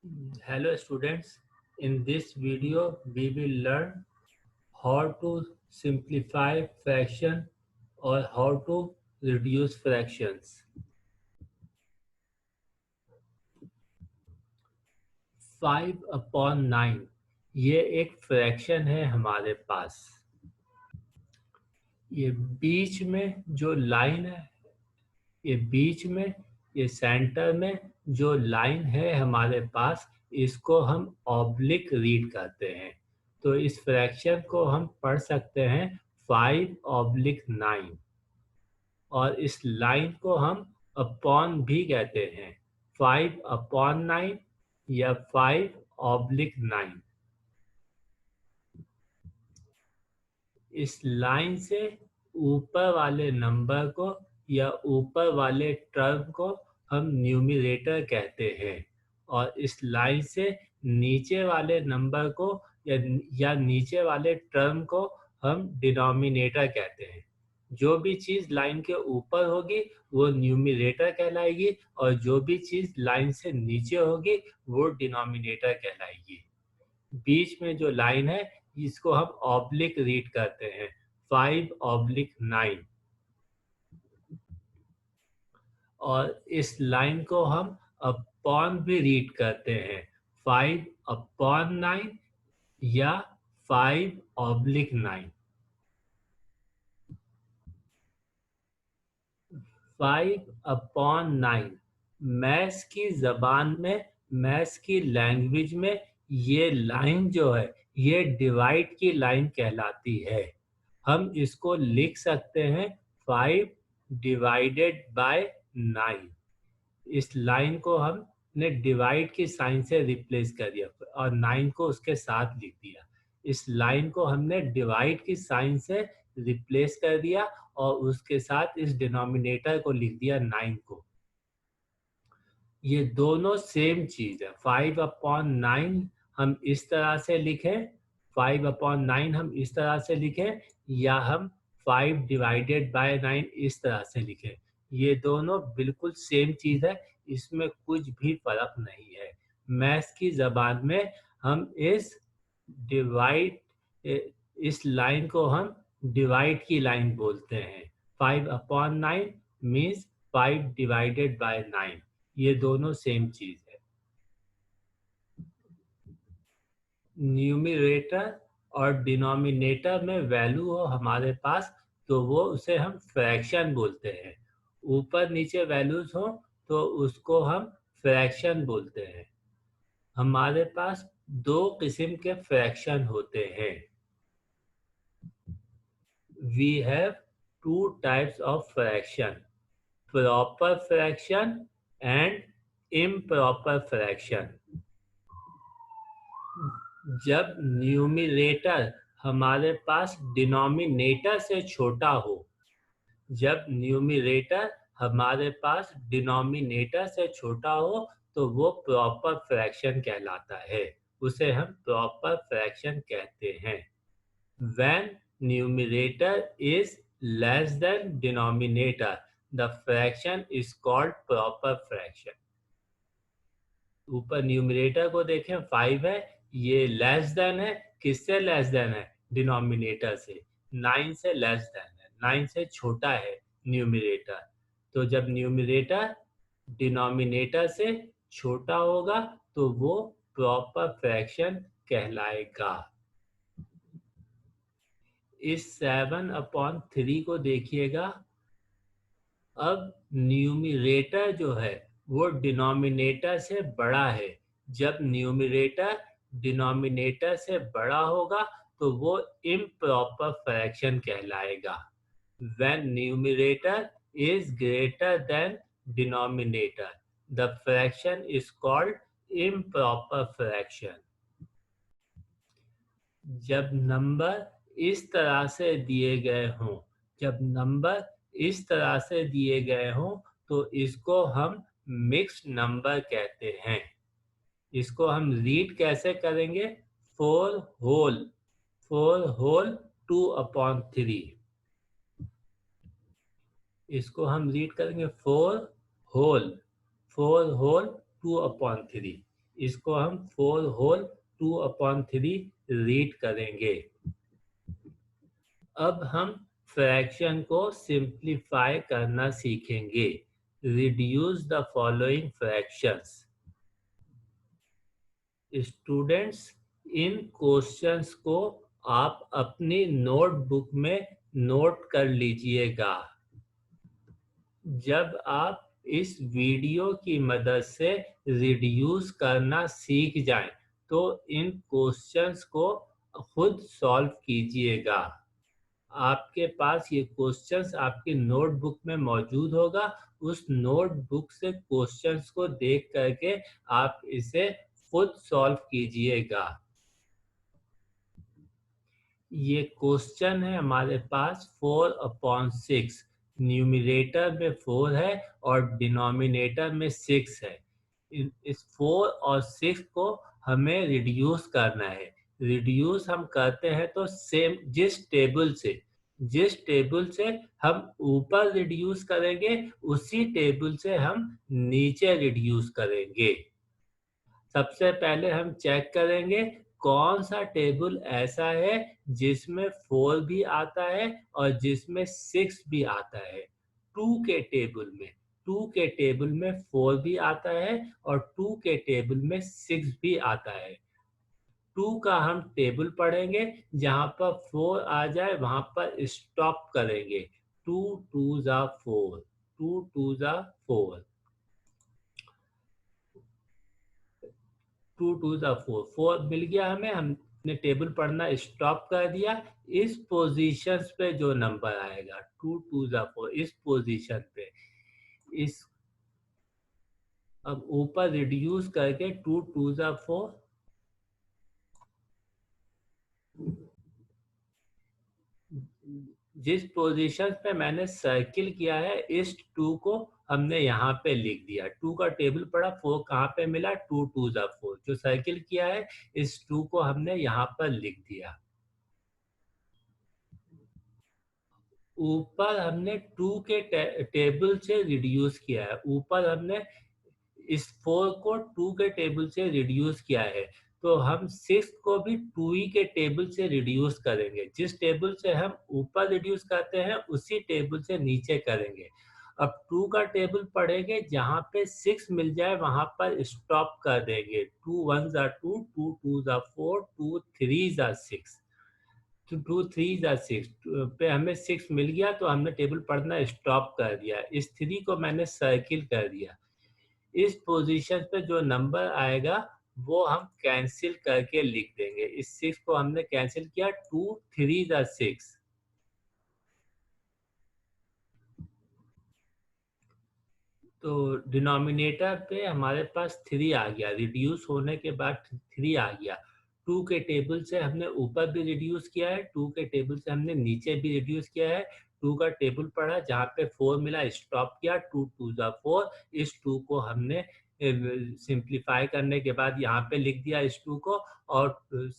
Hello students, in this video we will learn how to simplify fraction or how to reduce fractions. 5/9 ये एक fraction है हमारे पास। ये बीच में जो लाइन है, ये बीच में, ये सेंटर में जो लाइन है हमारे पास, इसको हम ऑब्लिक रीड करते हैं। तो इस फ्रैक्शन को हम पढ़ सकते हैं 5/9 और इस लाइन को हम अपॉन भी कहते हैं 5/9 या 5/9। इस लाइन से ऊपर वाले नंबर को या ऊपर वाले टर्म को हम न्यूमरेटर कहते हैं और इस लाइन से नीचे वाले नंबर को या नीचे वाले टर्म को हम डिनोमिनेटर कहते हैं। जो भी चीज़ लाइन के ऊपर होगी वो न्यूमरेटर कहलाएगी और जो भी चीज़ लाइन से नीचे होगी वो डिनोमिनेटर कहलाएगी। बीच में जो लाइन है इसको हम ऑब्लिक रीड करते हैं 5/9 और इस लाइन को हम अपॉन भी रीड करते हैं 5/9 या 5/9। 5/9 मैथ्स की ज़बान में, मैथ्स की लैंग्वेज में ये लाइन जो है ये डिवाइड की लाइन कहलाती है। हम इसको लिख सकते हैं 5/9। इस लाइन को हमने डिवाइड की साइन से रिप्लेस कर दिया और 9 को उसके साथ लिख दिया। इस लाइन को हमने डिवाइड की साइन से रिप्लेस कर दिया और उसके साथ इस डिनोमिनेटर को लिख दिया 9 को। ये दोनों सेम चीज़ है। 5/9 हम इस तरह से लिखें, 5/9 हम इस तरह से लिखें या हम 5/9 इस तरह से लिखें। ये दोनों बिल्कुल सेम चीज़ है, इसमें कुछ भी फर्क नहीं है। मैथ्स की ज़बान में हम डिवाइड इस लाइन को हम डिवाइड की लाइन बोलते हैं। 5/9 मीन्स 5/9। ये दोनों सेम चीज है। न्यूमरेटर और डिनोमिनेटर में वैल्यू हो हमारे पास तो वो उसे हम फ्रैक्शन बोलते हैं। ऊपर नीचे वैल्यूज हो तो उसको हम फ्रैक्शन बोलते हैं। हमारे पास दो किस्म के फ्रैक्शन होते हैं। We have two types of fraction, proper fraction and improper fraction. जब न्यूमरेटर हमारे पास डिनोमिनेटर से छोटा हो, जब न्यूमरेटर हमारे पास डिनोमिनेटर से छोटा हो तो वो प्रॉपर फ्रैक्शन कहलाता है। उसे हम प्रॉपर फ्रैक्शन कहते हैं। When numerator is less than denominator, the fraction is called proper fraction. ऊपर न्यूमरेटर को देखें 5 है, ये लेस देन है। किससे लेस देन है? डिनोमिनेटर से। 9 से लेस देन है, 9 से छोटा है न्यूमरेटर। तो जब न्यूमरेटर डिनोमिनेटर से छोटा होगा तो वो प्रॉपर फ्रैक्शन कहलाएगा। इस 7/3 को देखिएगा। अब न्यूमरेटर जो है वो डिनोमिनेटर से बड़ा है। जब न्यूमरेटर डिनोमिनेटर से बड़ा होगा तो वो इम्प्रॉपर फ्रैक्शन कहलाएगा। When numerator is greater than denominator, the fraction is called improper fraction. जब नंबर इस तरह से दिए गए हों, जब नंबर इस तरह से दिए गए हों तो इसको हम मिक्स्ड नंबर कहते हैं। इसको हम रीड कैसे करेंगे? 4 होल, 2/3। इसको हम रीड करेंगे 4 होल, 2/3। इसको हम 4 होल 2/3 रीड करेंगे। अब हम फ्रैक्शन को सिंप्लीफाई करना सीखेंगे। Reduce the following fractions. Students, in questions को आप अपनी नोटबुक में नोट कर लीजिएगा। जब आप इस वीडियो की मदद से रिड्यूस करना सीख जाएं, तो इन क्वेश्चंस को खुद सॉल्व कीजिएगा। आपके पास ये क्वेश्चंस आपकी नोटबुक में मौजूद होगा। उस नोटबुक से क्वेश्चंस को देख करके आप इसे खुद सॉल्व कीजिएगा। ये क्वेश्चन है हमारे पास 4/6। न्यूमरेटर में 4 है और डिनोमिनेटर में 6 है। इस 4 और 6 को हमें रिड्यूस करना है। रिड्यूस हम करते हैं तो सेम जिस टेबल से हम ऊपर रिड्यूस करेंगे, उसी टेबल से हम नीचे रिड्यूस करेंगे। सबसे पहले हम चेक करेंगे कौन सा टेबल ऐसा है जिसमें 4 भी आता है और जिसमें 6 भी आता है। 2 के टेबल में 4 भी आता है और 2 के टेबल में 6 भी आता है। 2 का हम टेबल पढ़ेंगे, जहां पर 4 आ जाए वहां पर स्टॉप करेंगे। 2 2 जा 4, 2 2 जा 4, 2 2 ज़ा 4, 4 मिल गया हमें। हमने टेबल पढ़ना स्टॉप कर दिया। इस पोजीशन पे जो नंबर आएगा 2 2 ज़ा 4, इस पोजीशन पे, इस अब ऊपर रिड्यूस करके 2 2 ज़ा 4, जिस पोजीशन पे मैंने सर्किल किया है, इस 2 को हमने यहाँ पे लिख दिया। 2 का टेबल पढ़ा, 4 कहाँ पे मिला, 2 2 ज़ा 4। जो सर्किल किया है, इस 2 को हमने यहाँ पर लिख दिया। ऊपर हमने 2 के टेबल से रिड्यूस किया है। ऊपर हमने इस 4 को 2 के टेबल से रिड्यूस किया है, तो हम 6 को भी 2 ही के टेबल से रिड्यूस करेंगे। जिस टेबल से हम ऊपर रिड्यूस करते हैं, उसी टेबल से नीचे करेंगे। अब 2 का टेबल पढ़ेंगे, जहां पे 6 मिल जाए वहां पर स्टॉप कर देंगे। 2 1 ज़ा 2, 2 2 ज़ा 4, 2 3 ज़ा 6, तो 2 3 ज़ा 6 पे हमें 6 मिल गया, तो हमने टेबल पढ़ना स्टॉप कर दिया। इस 3 को मैंने सर्किल कर दिया। इस पोजीशन पे जो नंबर आएगा वो हम कैंसिल करके लिख देंगे। इस 6 को हमने कैंसिल किया, 2 3 ज़ा 6, तो डिनोमिनेटर पे हमारे पास 3 आ गया। रिड्यूस होने के बाद 3 आ गया। 2 के टेबल से हमने ऊपर भी रिड्यूस किया है, 2 के टेबल से हमने नीचे भी रिड्यूस किया है। 2 का टेबल पढ़ा, जहाँ पे 4 मिला स्टॉप किया। 2 2 ज़ा 4, इस 2 को हमने सिंप्लीफाई करने के बाद यहाँ पे लिख दिया इस 2 को, और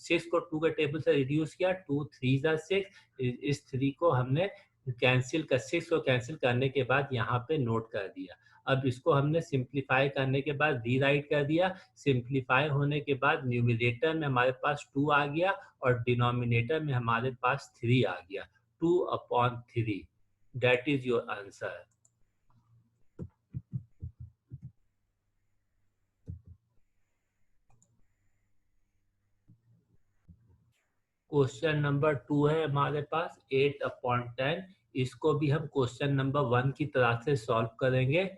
6 को 2 के टेबल से रिड्यूस किया। 2 3 ज़ा 6, इस 3 को हमने कैंसिल कर 6 को कैंसिल करने के बाद यहाँ पे नोट कर दिया। अब इसको हमने सिंप्लीफाई करने के बाद रीराइट कर दिया। सिंप्लीफाई होने के बाद न्यूमरेटर में हमारे पास 2 आ गया और डिनोमिनेटर में हमारे पास 3 आ गया। 2/3, that is your answer. Question number 2 है हमारे पास 8/10। इसको भी हम क्वेश्चन नंबर 1 की तरह से सॉल्व करेंगे।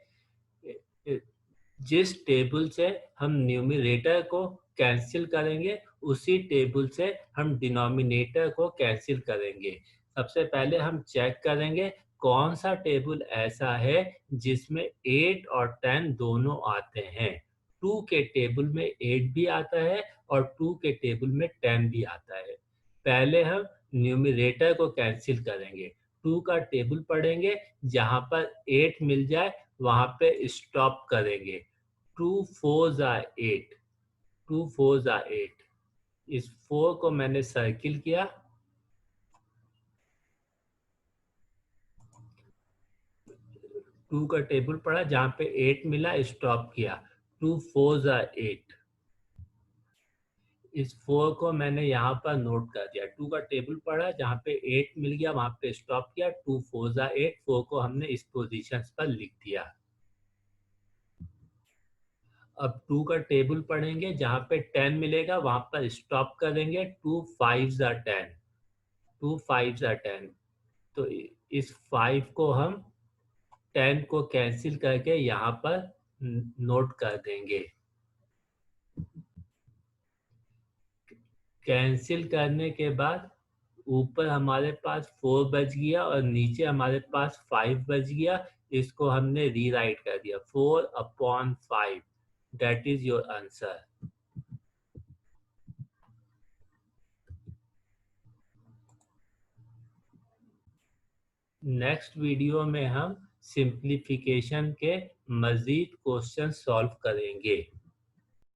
जिस टेबल से हम न्यूमरेटर को कैंसिल करेंगे, उसी टेबल से हम डिनोमिनेटर को कैंसिल करेंगे। सबसे पहले हम चेक करेंगे कौन सा टेबल ऐसा है जिसमें 8 और 10 दोनों आते हैं। 2 के टेबल में 8 भी आता है और 2 के टेबल में 10 भी आता है। पहले हम न्यूमरेटर को कैंसिल करेंगे। 2 का टेबल पढ़ेंगे, जहां पर 8 मिल जाए वहां पे स्टॉप करेंगे। 2 4 ज़ा 8, 2 4 ज़ा 8, इस 4 को मैंने सर्किल किया। 2 का टेबल पढ़ा, जहाँ पे 8 मिला स्टॉप किया। 2 4 ज़ा 8, इस 4 को मैंने यहाँ पर नोट कर दिया। 2 का टेबल पढ़ा, जहाँ पे 8 मिल गया वहाँ पे स्टॉप किया। 2 4 जा 8, 4 को हमने इस पोजीशन पर लिख दिया। अब 2 का टेबल पढ़ेंगे, जहाँ पे 10 मिलेगा वहाँ पर स्टॉप करेंगे। 2 5 जा 10, 2 5 जा 10। तो इस 5 को हम 10 को कैंसिल करके यहाँ पर नोट कर देंगे। कैंसिल करने के बाद ऊपर हमारे पास 4 बच गया और नीचे हमारे पास 5 बच गया। इसको हमने रीराइट कर दिया, 4/5। That is your answer. Next video में हम सिंप्लीफिकेशन के मजीद क्वेश्चन सॉल्व करेंगे।